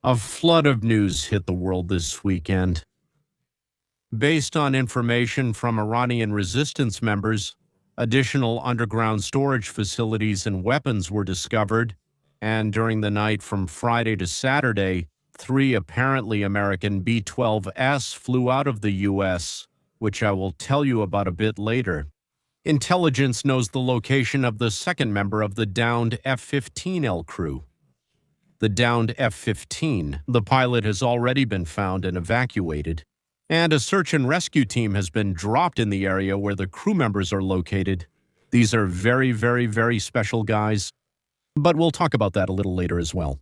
A flood of news hit the world this weekend. Based on information from Iranian resistance members, additional underground storage facilities and weapons were discovered, and during the night from Friday to Saturday, 3 apparently American B-12s flew out of the U.S., which I will tell you about a bit later. Intelligence knows the location of the second member of the downed F-15L crew. The downed F-15, the pilot has already been found and evacuated, and a search and rescue team has been dropped in the area where the crew members are located. These are very, very, very special guys, but we'll talk about that a little later as well.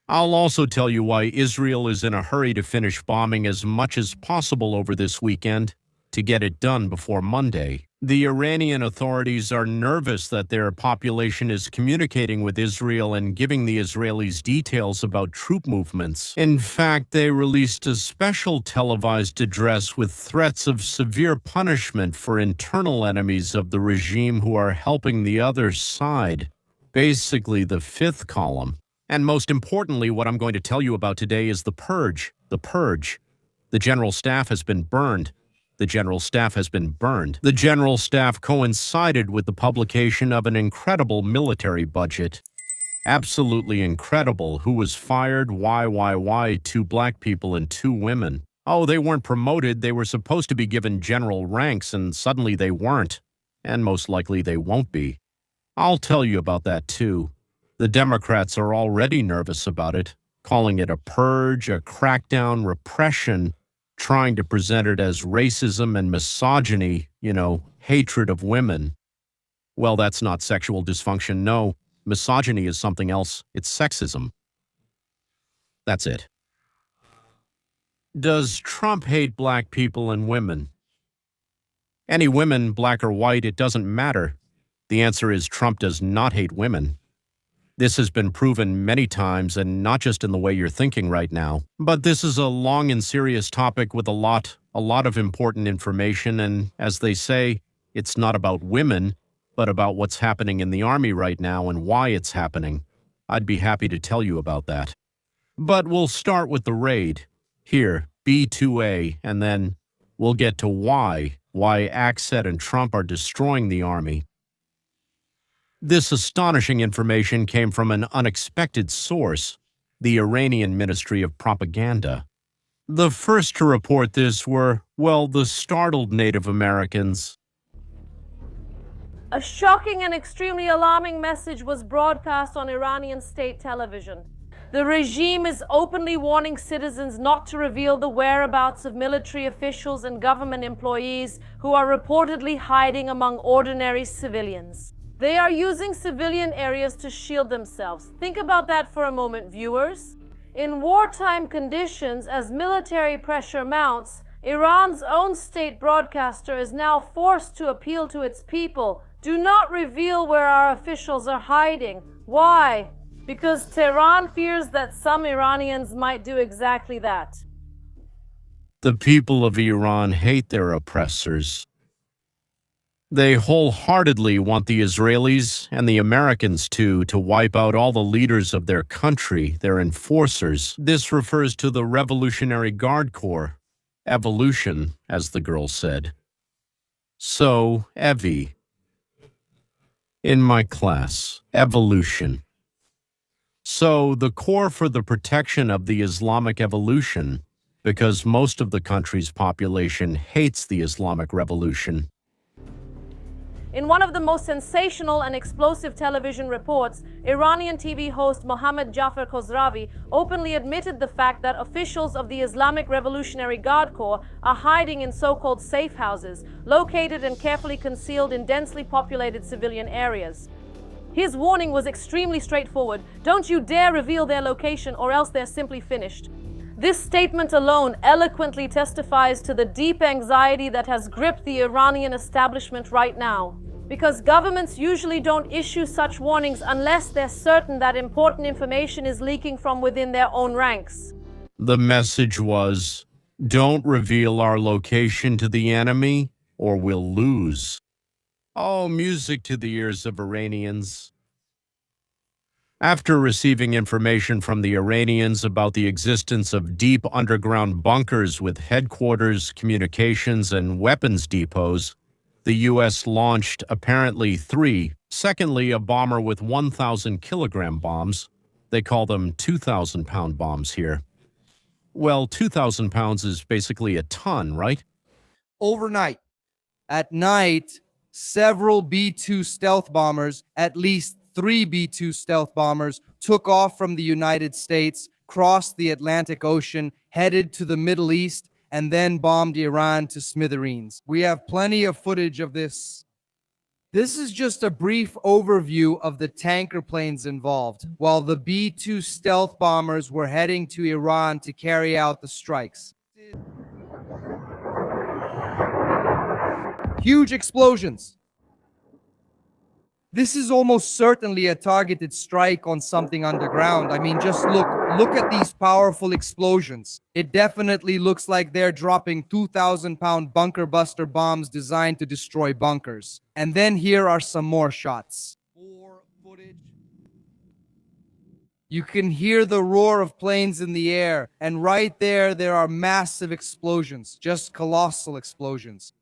I'll also tell you why Israel is in a hurry to finish bombing as much as possible over this weekend to get it done before Monday. The Iranian authorities are nervous that their population is communicating with Israel and giving the Israelis details about troop movements. In fact, they released a special televised address with threats of severe punishment for internal enemies of the regime who are helping the other side, basically the fifth column. And most importantly, what I'm going to tell you about today is the Purge. The Purge. The General Staff has been burned. The General Staff has been burned. The General Staff coincided with the publication of an incredible military budget. Absolutely incredible. Who was fired? Why? 2 black people and 2 women. Oh, they weren't promoted. They were supposed to be given general ranks, and suddenly they weren't. And most likely they won't be. I'll tell you about that too. The Democrats are already nervous about it, calling it a purge, a crackdown, repression, trying to present it as racism and misogyny, hatred of women. Well, that's not sexual dysfunction. No, misogyny is something else. It's sexism. That's it. Does Trump hate black people and women? Any women, black or white, it doesn't matter. The answer is Trump does not hate women. This has been proven many times, and not just in the way you're thinking right now. But this is a long and serious topic with a lot of important information, and as they say, it's not about women, but about what's happening in the Army right now and why it's happening. I'd be happy to tell you about that. But we'll start with the raid. Here, B-2A, and then we'll get to why Axet and Trump are destroying the Army. This astonishing information came from an unexpected source, the Iranian Ministry of Propaganda. The first to report this were, the startled Native Americans. A shocking and extremely alarming message was broadcast on Iranian state television. The regime is openly warning citizens not to reveal the whereabouts of military officials and government employees who are reportedly hiding among ordinary civilians. They are using civilian areas to shield themselves. Think about that for a moment, viewers. In wartime conditions, as military pressure mounts, Iran's own state broadcaster is now forced to appeal to its people. Do not reveal where our officials are hiding. Why? Because Tehran fears that some Iranians might do exactly that. The people of Iran hate their oppressors. They wholeheartedly want the Israelis and the Americans to wipe out all the leaders of their country, their enforcers. This refers to the Revolutionary Guard Corps. Evolution, as the girl said. So, Evie. In my class, evolution. So, the Corps for the Protection of the Islamic Evolution, because most of the country's population hates the Islamic Revolution. In one of the most sensational and explosive television reports, Iranian TV host Mohammad Jafar Khosravi openly admitted the fact that officials of the Islamic Revolutionary Guard Corps are hiding in so-called safe houses, located and carefully concealed in densely populated civilian areas. His warning was extremely straightforward. Don't you dare reveal their location or else they're simply finished. This statement alone eloquently testifies to the deep anxiety that has gripped the Iranian establishment right now. Because governments usually don't issue such warnings unless they're certain that important information is leaking from within their own ranks. The message was, don't reveal our location to the enemy or we'll lose. Oh, music to the ears of Iranians. After receiving information from the Iranians about the existence of deep underground bunkers with headquarters, communications, and weapons depots, the U.S. launched apparently 3. Secondly, a bomber with 1,000-kilogram bombs. They call them 2,000-pound bombs here. Well, 2,000 pounds is basically a ton, right? Overnight. At night, several B-2 stealth bombers, at least 3 B-2 stealth bombers, took off from the United States, crossed the Atlantic Ocean, headed to the Middle East, and then bombed Iran to smithereens. We have plenty of footage of this. This is just a brief overview of the tanker planes involved, while the B-2 stealth bombers were heading to Iran to carry out the strikes. Huge explosions. This is almost certainly a targeted strike on something underground. I mean, just look at these powerful explosions. It definitely looks like they're dropping 2,000-pound bunker buster bombs designed to destroy bunkers. And then here are some more shots. More footage. You can hear the roar of planes in the air, and right there are massive explosions, just colossal explosions.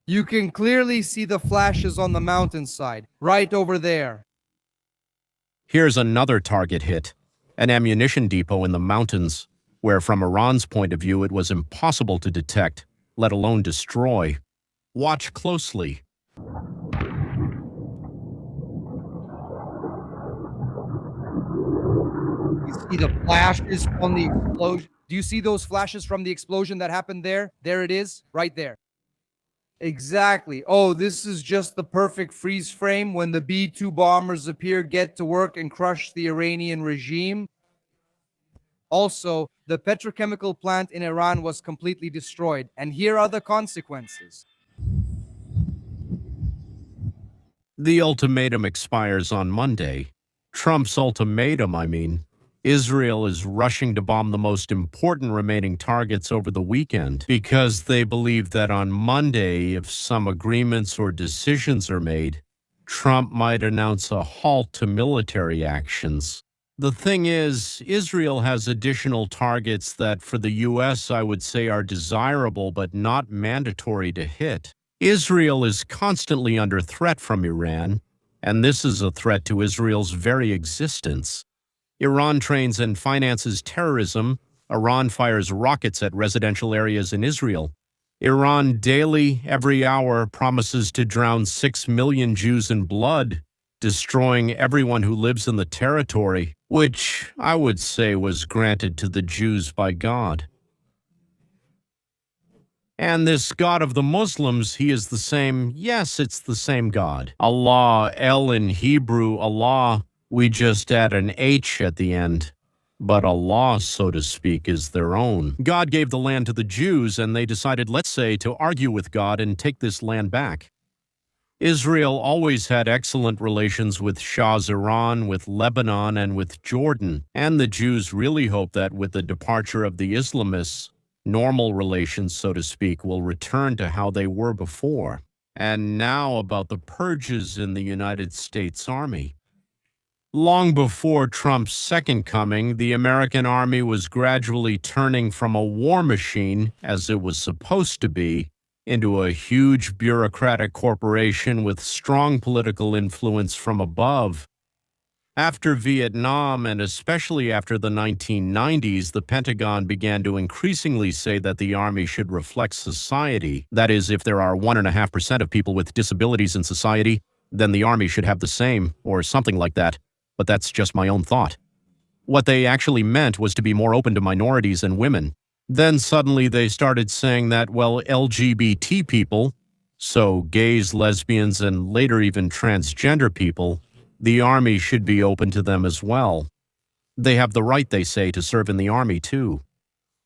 You can clearly see the flashes on the mountainside, right over there. Here's another target hit, an ammunition depot in the mountains, where from Iran's point of view it was impossible to detect, let alone destroy. Watch closely. You see the flashes from the explosion. Do you see those flashes from the explosion that happened there? There it is, right there. Exactly. Oh, this is just the perfect freeze frame when the B-2 bombers appear, get to work, and crush the Iranian regime. Also, the petrochemical plant in Iran was completely destroyed, and here are the consequences. The ultimatum expires on Monday. Trump's ultimatum, I mean. Israel is rushing to bomb the most important remaining targets over the weekend because they believe that on Monday, if some agreements or decisions are made, Trump might announce a halt to military actions. The thing is, Israel has additional targets that for the U.S. I would say are desirable but not mandatory to hit. Israel is constantly under threat from Iran, and this is a threat to Israel's very existence. Iran trains and finances terrorism. Iran fires rockets at residential areas in Israel. Iran daily, every hour, promises to drown 6 million Jews in blood, destroying everyone who lives in the territory, which I would say was granted to the Jews by God. And this God of the Muslims, he is the same, yes, it's the same God. Allah, El in Hebrew, Allah, we just add an H at the end. But Allah, so to speak, is their own. God gave the land to the Jews, and they decided, let's say, to argue with God and take this land back. Israel always had excellent relations with Shah's Iran, with Lebanon, and with Jordan. And the Jews really hope that with the departure of the Islamists, normal relations, so to speak, will return to how they were before. And now about the purges in the United States Army. Long before Trump's second coming, the American Army was gradually turning from a war machine, as it was supposed to be, into a huge bureaucratic corporation with strong political influence from above. After Vietnam, and especially after the 1990s, the Pentagon began to increasingly say that the Army should reflect society. That is, if there are 1.5% of people with disabilities in society, then the Army should have the same, or something like that. But that's just my own thought. What they actually meant was to be more open to minorities and women. Then suddenly they started saying that, well, LGBT people, so gays, lesbians, and later even transgender people, the Army should be open to them as well. They have the right, they say, to serve in the Army too.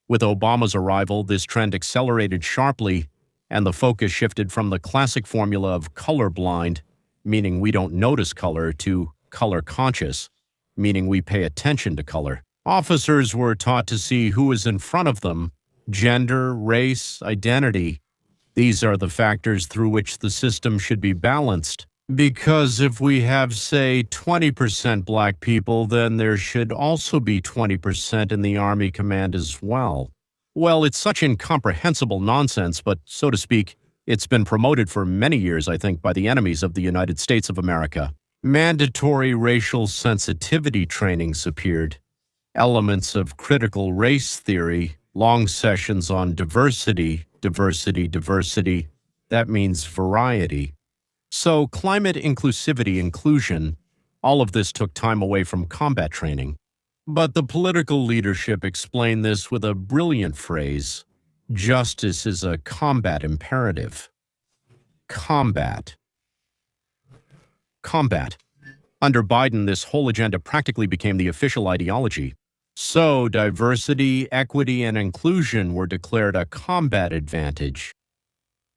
With Obama's arrival, this trend accelerated sharply, and the focus shifted from the classic formula of colorblind, meaning we don't notice color, to color conscious, meaning we pay attention to color. Officers were taught to see who is in front of them, gender, race, identity. These are the factors through which the system should be balanced. Because if we have, say, 20% black people, then there should also be 20% in the Army command as well. Well, it's such incomprehensible nonsense, but so to speak, it's been promoted for many years, I think, by the enemies of the United States of America. Mandatory racial sensitivity trainings appeared, elements of critical race theory, long sessions on diversity. That means variety. So climate inclusivity, inclusion, all of this took time away from combat training. But the political leadership explained this with a brilliant phrase: justice is a combat imperative. Combat. Under Biden, this whole agenda practically became the official ideology. So diversity, equity, and inclusion were declared a combat advantage.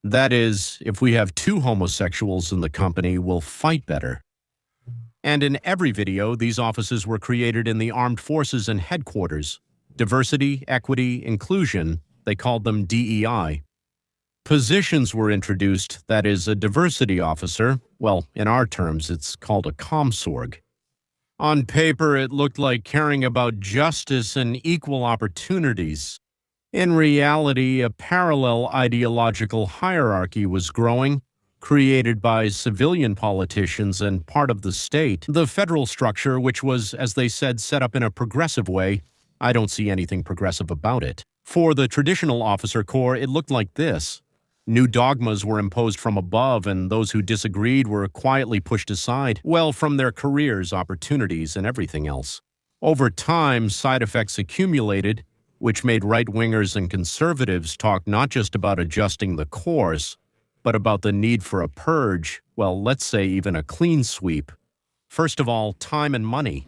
That is, if we have 2 homosexuals in the company, we'll fight better. And in every video, these offices were created in the armed forces and headquarters. Diversity, equity, inclusion, they called them DEI. Positions were introduced, that is, a diversity officer. Well, in our terms, it's called a ComSorg. On paper, it looked like caring about justice and equal opportunities. In reality, a parallel ideological hierarchy was growing, created by civilian politicians and part of the state. The federal structure, which was, as they said, set up in a progressive way, I don't see anything progressive about it. For the traditional officer corps, it looked like this. New dogmas were imposed from above, and those who disagreed were quietly pushed aside, well, from their careers, opportunities, and everything else. Over time, side effects accumulated, which made right-wingers and conservatives talk not just about adjusting the course, but about the need for a purge, well, let's say even a clean sweep. First of all, time and money.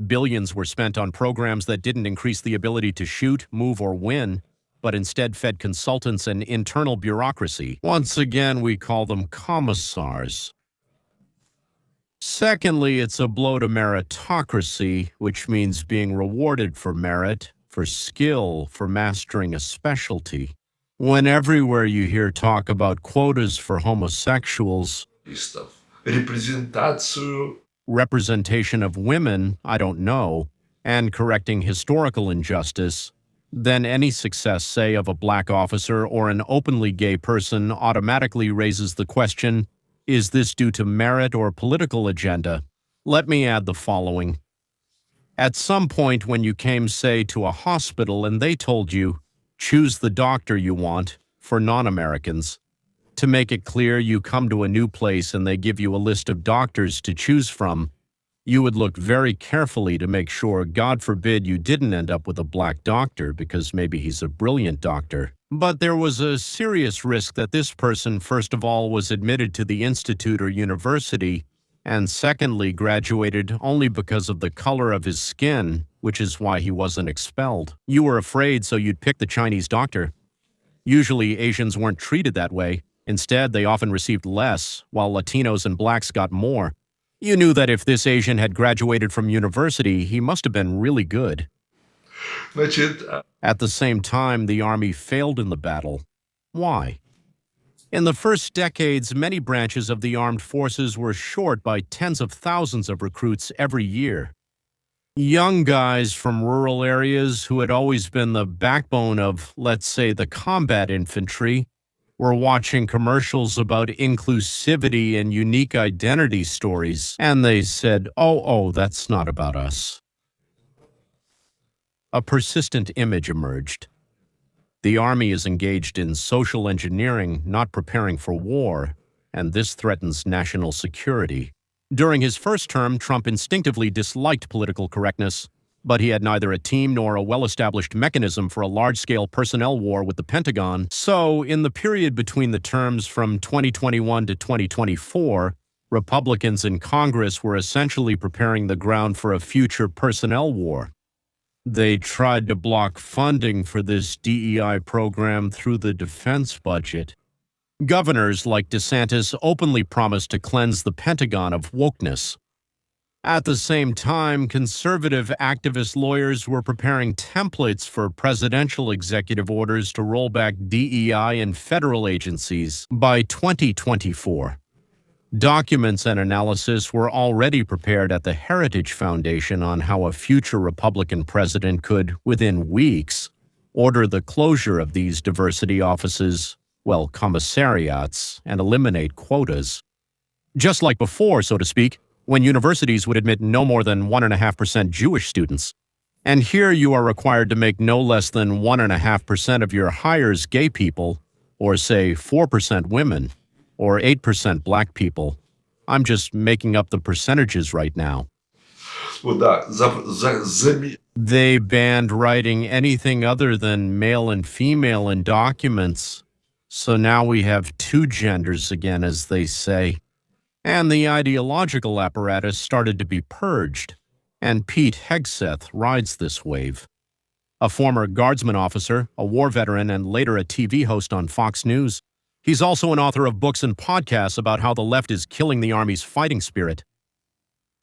Billions were spent on programs that didn't increase the ability to shoot, move, or win, but instead fed consultants and internal bureaucracy. Once again, we call them commissars. Secondly, it's a blow to meritocracy, which means being rewarded for merit, for skill, for mastering a specialty. When everywhere you hear talk about quotas for homosexuals, representation of women, I don't know, and correcting historical injustice, then any success, say, of a black officer or an openly gay person automatically raises the question, is this due to merit or political agenda? Let me add the following. At some point when you came, say, to a hospital and they told you, choose the doctor you want, for non-Americans, to make it clear you come to a new place and they give you a list of doctors to choose from, you would look very carefully to make sure, God forbid, you didn't end up with a black doctor because maybe he's a brilliant doctor. But there was a serious risk that this person, first of all, was admitted to the institute or university, and secondly, graduated only because of the color of his skin, which is why he wasn't expelled. You were afraid, so you'd pick the Chinese doctor. Usually, Asians weren't treated that way. Instead, they often received less, while Latinos and blacks got more. You knew that if this Asian had graduated from university, he must have been really good. At the same time, the Army failed in the battle. Why? In the first decades, many branches of the armed forces were short by tens of thousands of recruits every year. Young guys from rural areas who had always been the backbone of, let's say, the combat infantry, were watching commercials about inclusivity and unique identity stories, and they said, oh, that's not about us. A persistent image emerged. The Army is engaged in social engineering, not preparing for war, and this threatens national security. During his first term, Trump instinctively disliked political correctness, but he had neither a team nor a well-established mechanism for a large-scale personnel war with the Pentagon. So, in the period between the terms from 2021 to 2024, Republicans in Congress were essentially preparing the ground for a future personnel war. They tried to block funding for this DEI program through the defense budget. Governors like DeSantis openly promised to cleanse the Pentagon of wokeness. At the same time, conservative activist lawyers were preparing templates for presidential executive orders to roll back DEI in federal agencies by 2024. Documents and analysis were already prepared at the Heritage Foundation on how a future Republican president could, within weeks, order the closure of these diversity offices, well, commissariats, and eliminate quotas. Just like before, so to speak, when universities would admit no more than 1.5% Jewish students. And here you are required to make no less than 1.5% of your hires gay people, or say 4% women, or 8% black people. I'm just making up the percentages right now. They banned writing anything other than male and female in documents. So now we have two genders again, as they say. And the ideological apparatus started to be purged. And Pete Hegseth rides this wave. A former guardsman officer, a war veteran, and later a TV host on Fox News. He's also an author of books and podcasts about how the left is killing the Army's fighting spirit.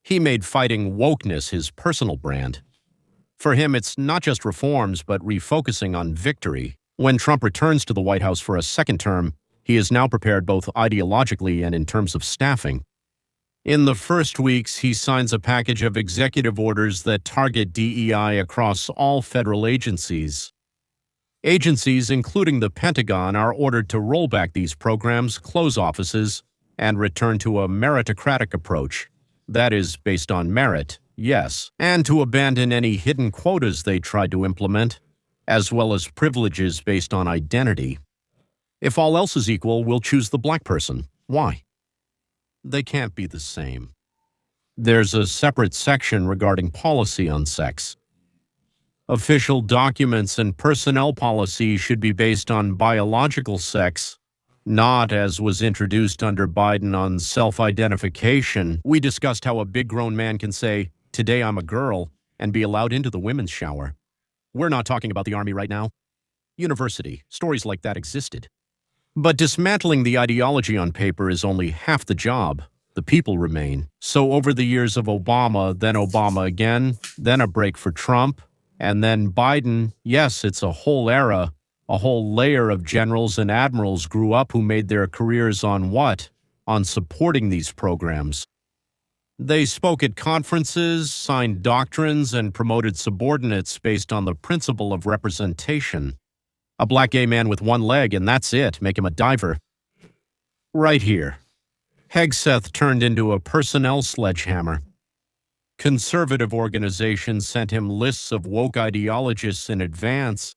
He made fighting wokeness his personal brand. For him, it's not just reforms, but refocusing on victory. When Trump returns to the White House for a second term, he is now prepared both ideologically and in terms of staffing. In the first weeks, he signs a package of executive orders that target DEI across all federal agencies. Agencies, including the Pentagon, are ordered to roll back these programs, close offices, and return to a meritocratic approach. That is, based on merit, yes, and to abandon any hidden quotas they tried to implement, as well as privileges based on identity. If all else is equal, we'll choose the black person. Why? They can't be the same. There's a separate section regarding policy on sex. Official documents and personnel policy should be based on biological sex, not, as was introduced under Biden, on self-identification. We discussed how a big grown man can say, "Today I'm a girl," and be allowed into the women's shower. We're not talking about the Army right now. University, stories like that existed. But dismantling the ideology on paper is only half the job. The people remain. So over the years of Obama, then Obama again, then a break for Trump, and then Biden, yes, it's a whole era, a whole layer of generals and admirals grew up who made their careers on what? On supporting these programs. They spoke at conferences, signed doctrines, and promoted subordinates based on the principle of representation. A black gay man with one leg, and that's it, make him a diver. Right here. Hegseth turned into a personnel sledgehammer. Conservative organizations sent him lists of woke ideologists in advance.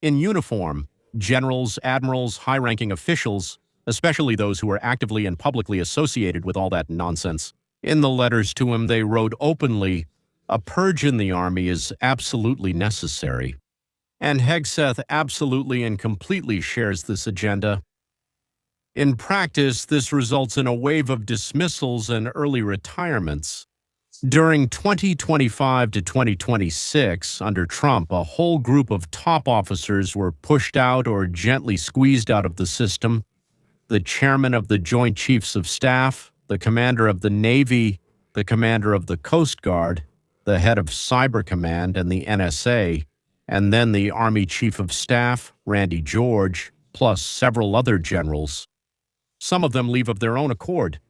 In uniform, generals, admirals, high-ranking officials, especially those who were actively and publicly associated with all that nonsense. In the letters to him, they wrote openly, "A purge in the Army is absolutely necessary." And Hegseth absolutely and completely shares this agenda. In practice, this results in a wave of dismissals and early retirements. During 2025 to 2026, under Trump, a whole group of top officers were pushed out or gently squeezed out of the system. The chairman of the Joint Chiefs of Staff, the commander of the Navy, the commander of the Coast Guard, the head of Cyber Command and the NSA, and then the Army Chief of Staff, Randy George, plus several other generals. Some of them leave of their own accord.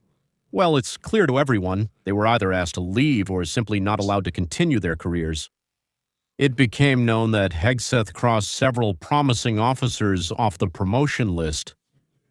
Well, it's clear to everyone they were either asked to leave or simply not allowed to continue their careers. It became known that Hegseth crossed several promising officers off the promotion list,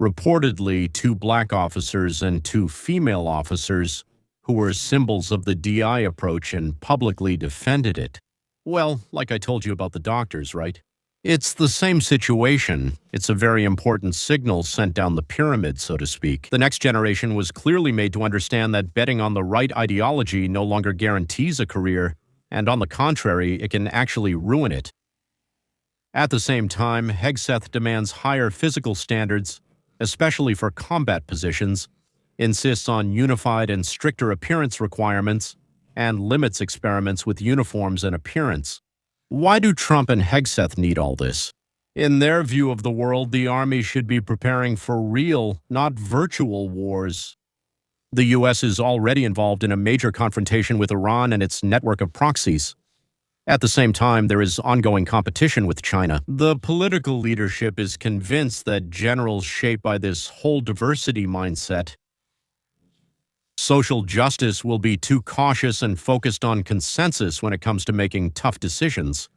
reportedly 2 black officers and 2 female officers who were symbols of the DI approach and publicly defended it. Well, like I told you about the doctors, right? It's the same situation. It's a very important signal sent down the pyramid, so to speak. The next generation was clearly made to understand that betting on the right ideology no longer guarantees a career, and on the contrary, it can actually ruin it. At the same time, Hegseth demands higher physical standards, especially for combat positions, insists on unified and stricter appearance requirements, and limits experiments with uniforms and appearance. Why do Trump and Hegseth need all this? In their view of the world, the Army should be preparing for real, not virtual wars. The U.S. is already involved in a major confrontation with Iran and its network of proxies. At the same time, there is ongoing competition with China. The political leadership is convinced that generals shaped by this whole diversity mindset Social justice will be too cautious and focused on consensus when it comes to making tough decisions.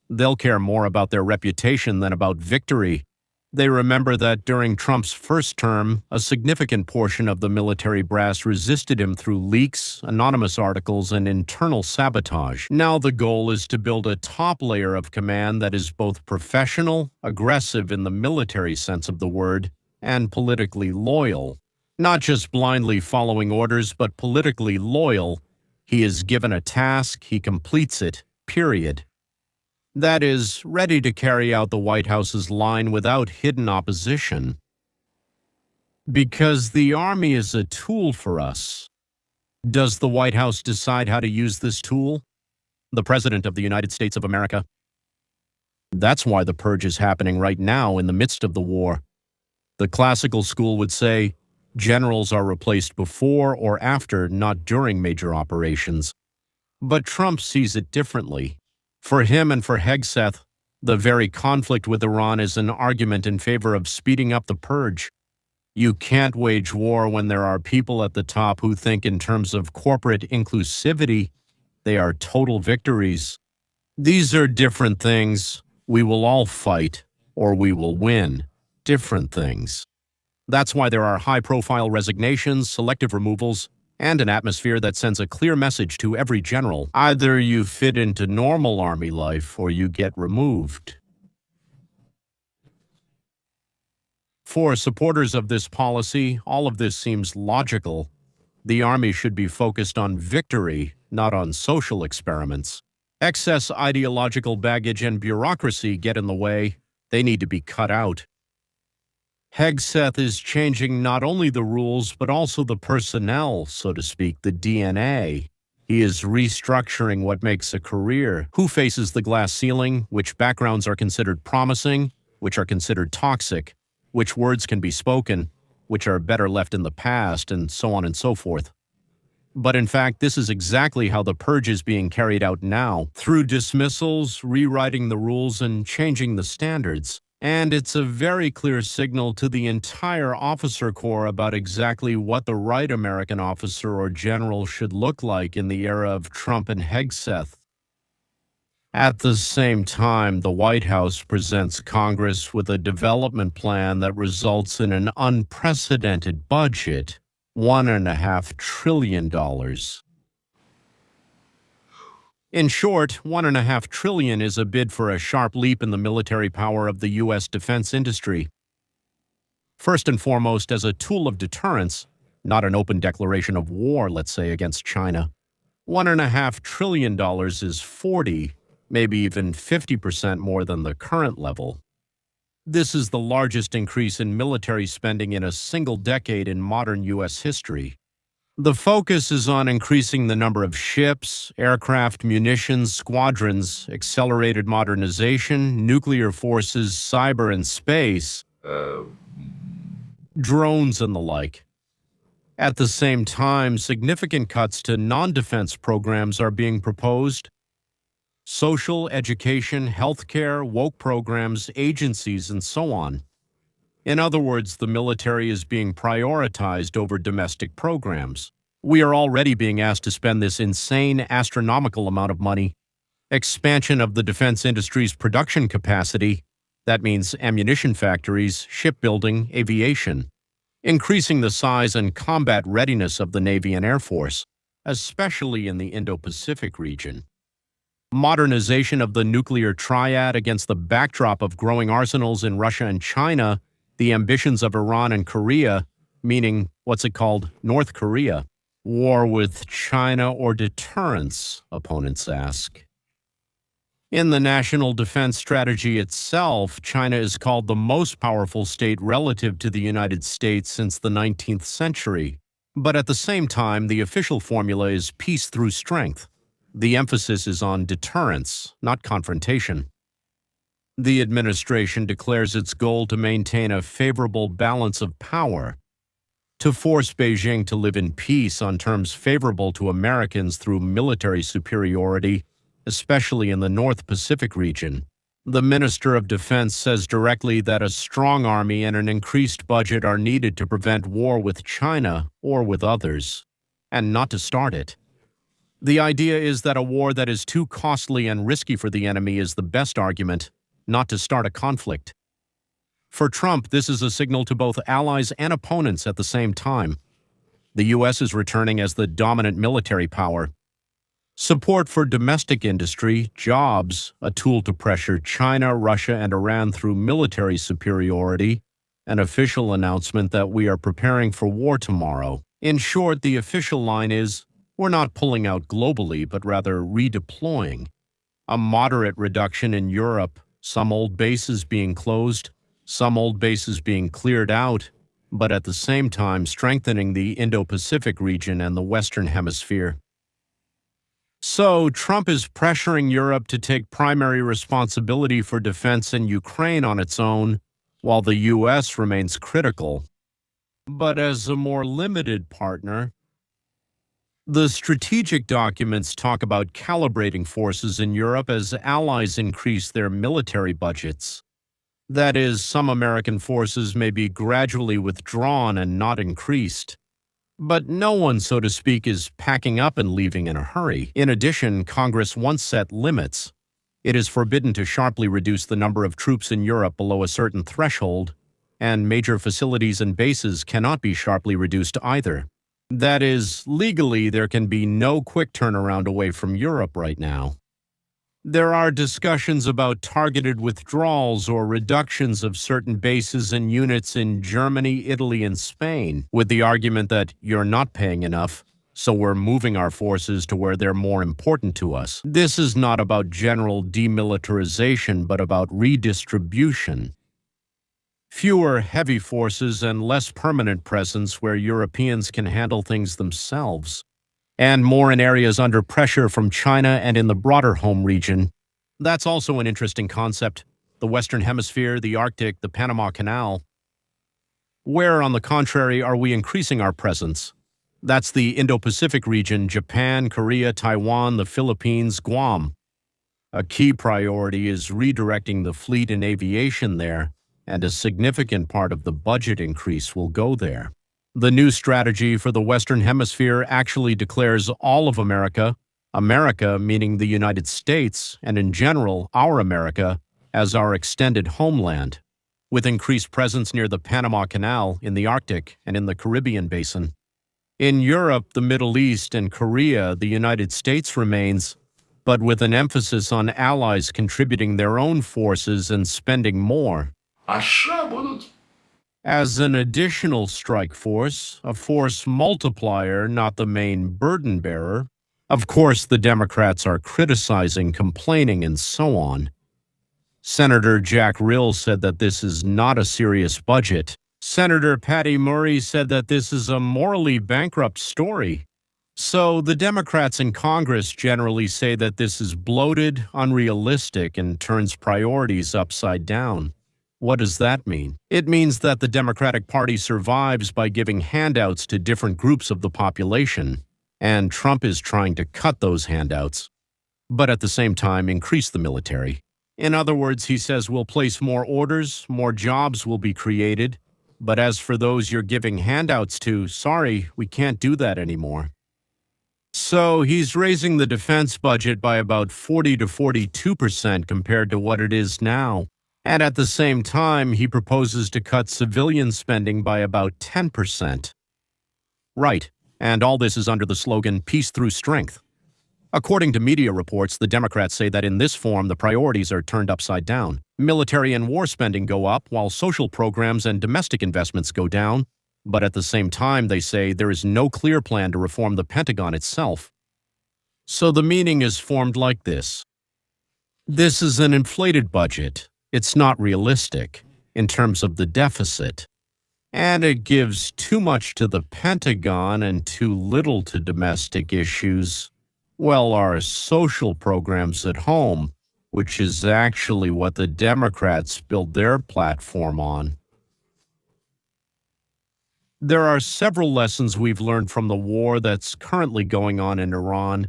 They'll care more about their reputation than about victory. They remember that during Trump's first term, a significant portion of the military brass resisted him through leaks, anonymous articles, and internal sabotage. Now the goal is to build a top layer of command that is both professional, aggressive in the military sense of the word, and politically loyal. Not just blindly following orders, but politically loyal. He is given a task, he completes it, period. That is, ready to carry out the White House's line without hidden opposition. Because the Army is a tool for us. Does the White House decide how to use this tool? The President of the United States of America. That's why the purge is happening right now in the midst of the war. The classical school would say, generals are replaced before or after, not during major operations. But Trump sees it differently. For him and for Hegseth, the very conflict with Iran is an argument in favor of speeding up the purge. You can't wage war when there are people at the top who think in terms of corporate inclusivity. They are total victories. These are different things. We will all fight, or we will win. Different things. That's why there are high-profile resignations, selective removals, and an atmosphere that sends a clear message to every general. Either you fit into normal Army life or you get removed. For supporters of this policy, all of this seems logical. The Army should be focused on victory, not on social experiments. Excess ideological baggage and bureaucracy get in the way. They need to be cut out. Hegseth is changing not only the rules, but also the personnel, so to speak, the DNA. He is restructuring what makes a career. Who faces the glass ceiling? Which backgrounds are considered promising? Which are considered toxic? Which words can be spoken? Which are better left in the past? And so on and so forth. But in fact, this is exactly how the purge is being carried out now, through dismissals, rewriting the rules, and changing the standards. And it's a very clear signal to the entire officer corps about exactly what the right American officer or general should look like in the era of Trump and Hegseth. At the same time, the White House presents Congress with a development plan that results in an unprecedented budget, $1.5 trillion. In short, $1.5 trillion is a bid for a sharp leap in the military power of the U.S. defense industry. First and foremost, as a tool of deterrence, not an open declaration of war, let's say, against China. $1.5 trillion is 40, maybe even 50% more than the current level. This is the largest increase in military spending in a single decade in modern U.S. history. The focus is on increasing the number of ships, aircraft, munitions, squadrons, accelerated modernization, nuclear forces, cyber and space, drones and the like. At the same time, significant cuts to non-defense programs are being proposed. Social, education, healthcare, woke programs, agencies, and so on. In other words, the military is being prioritized over domestic programs. We are already being asked to spend this insane, astronomical amount of money. Expansion of the defense industry's production capacity, that means ammunition factories, shipbuilding, aviation. Increasing the size and combat readiness of the Navy and Air Force, especially in the Indo-Pacific region. Modernization of the nuclear triad against the backdrop of growing arsenals in Russia and China, the ambitions of Iran and Korea, meaning, what's it called, North Korea. War with China or deterrence, opponents ask. In the national defense strategy itself, China is called the most powerful state relative to the United States since the 19th century. But at the same time, the official formula is peace through strength. The emphasis is on deterrence, not confrontation. The administration declares its goal to maintain a favorable balance of power, to force Beijing to live in peace on terms favorable to Americans through military superiority, especially in the North Pacific region. The Minister of Defense says directly that a strong army and an increased budget are needed to prevent war with China or with others, and not to start it. The idea is that a war that is too costly and risky for the enemy is the best argument, not to start a conflict. For Trump, this is a signal to both allies and opponents at the same time. The U.S. is returning as the dominant military power. Support for domestic industry, jobs, a tool to pressure China, Russia, and Iran through military superiority, an official announcement that we are preparing for war tomorrow. In short, the official line is, we're not pulling out globally, but rather redeploying. A moderate reduction in Europe, some old bases being closed, some old bases being cleared out, but at the same time strengthening the Indo-Pacific region and the Western Hemisphere. So, Trump is pressuring Europe to take primary responsibility for defense in Ukraine on its own, while the U.S. remains critical. But as a more limited partner, the strategic documents talk about calibrating forces in Europe as allies increase their military budgets. That is, some American forces may be gradually withdrawn and not increased. But no one, so to speak, is packing up and leaving in a hurry. In addition, Congress once set limits. It is forbidden to sharply reduce the number of troops in Europe below a certain threshold, and major facilities and bases cannot be sharply reduced either. That is, legally, there can be no quick turnaround away from Europe right now. There are discussions about targeted withdrawals or reductions of certain bases and units in Germany, Italy, and Spain, with the argument that you're not paying enough, so we're moving our forces to where they're more important to us. This is not about general demilitarization, but about redistribution. Fewer heavy forces and less permanent presence where Europeans can handle things themselves, and more in areas under pressure from China and in the broader home region. That's also an interesting concept. The Western Hemisphere, the Arctic, the Panama Canal. Where, on the contrary, are we increasing our presence? That's the Indo-Pacific region, Japan, Korea, Taiwan, the Philippines, Guam. A key priority is redirecting the fleet and aviation there, and a significant part of the budget increase will go there. The new strategy for the Western Hemisphere actually declares all of America, America meaning the United States, and in general, our America, as our extended homeland, with increased presence near the Panama Canal, in the Arctic, and in the Caribbean basin. In Europe, the Middle East, and Korea, the United States remains, but with an emphasis on allies contributing their own forces and spending more. As an additional strike force, a force multiplier, not the main burden bearer. Of course, the Democrats are criticizing, complaining, and so on. Senator Jack Rill said that this is not a serious budget. Senator Patty Murray said that this is a morally bankrupt story. So the Democrats in Congress generally say that this is bloated, unrealistic, and turns priorities upside down. What does that mean? It means that the Democratic Party survives by giving handouts to different groups of the population, and Trump is trying to cut those handouts, but at the same time increase the military. In other words, he says we'll place more orders, more jobs will be created, but as for those you're giving handouts to, sorry, we can't do that anymore. So he's raising the defense budget by about 40 to 42% compared to what it is now. And at the same time, he proposes to cut civilian spending by about 10%. Right, and all this is under the slogan, peace through strength. According to media reports, the Democrats say that in this form, the priorities are turned upside down. Military and war spending go up, while social programs and domestic investments go down. But at the same time, they say there is no clear plan to reform the Pentagon itself. So the meaning is formed like this. This is an inflated budget. It's not realistic in terms of the deficit, and it gives too much to the Pentagon and too little to domestic issues. Well, our social programs at home, which is actually what the Democrats build their platform on. There are several lessons we've learned from the war that's currently going on in Iran.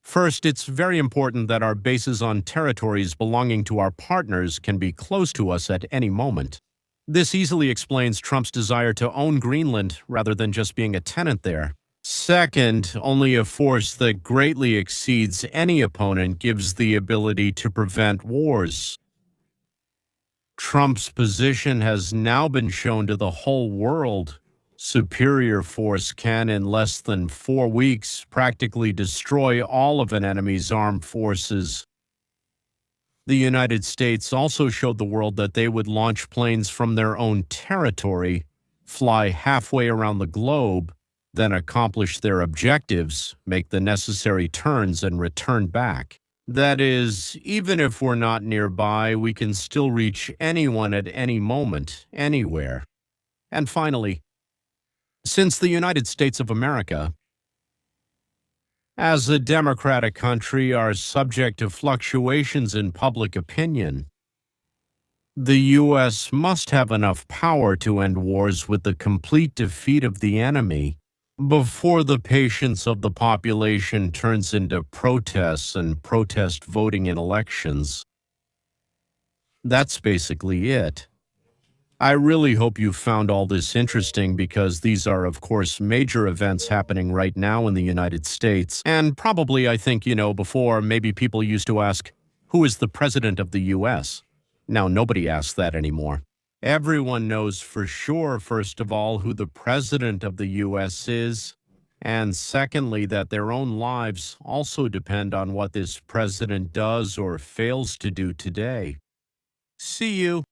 First, it's very important that our bases on territories belonging to our partners can be close to us at any moment. This easily explains Trump's desire to own Greenland rather than just being a tenant there. Second, only a force that greatly exceeds any opponent gives the ability to prevent wars. Trump's position has now been shown to the whole world. Superior force can, in less than 4 weeks, practically destroy all of an enemy's armed forces. The United States also showed the world that they would launch planes from their own territory, fly halfway around the globe, then accomplish their objectives, make the necessary turns, and return back. That is, even if we're not nearby, we can still reach anyone at any moment, anywhere. And finally, since the United States of America, as a democratic country, are subject to fluctuations in public opinion, the U.S. must have enough power to end wars with the complete defeat of the enemy before the patience of the population turns into protests and protest voting in elections. That's basically it. I really hope you found all this interesting because these are, of course, major events happening right now in the United States. And probably, I think, before, maybe people used to ask, who is the president of the U.S.? Now, nobody asks that anymore. Everyone knows for sure, first of all, who the president of the U.S. is, and secondly, that their own lives also depend on what this president does or fails to do today. See you.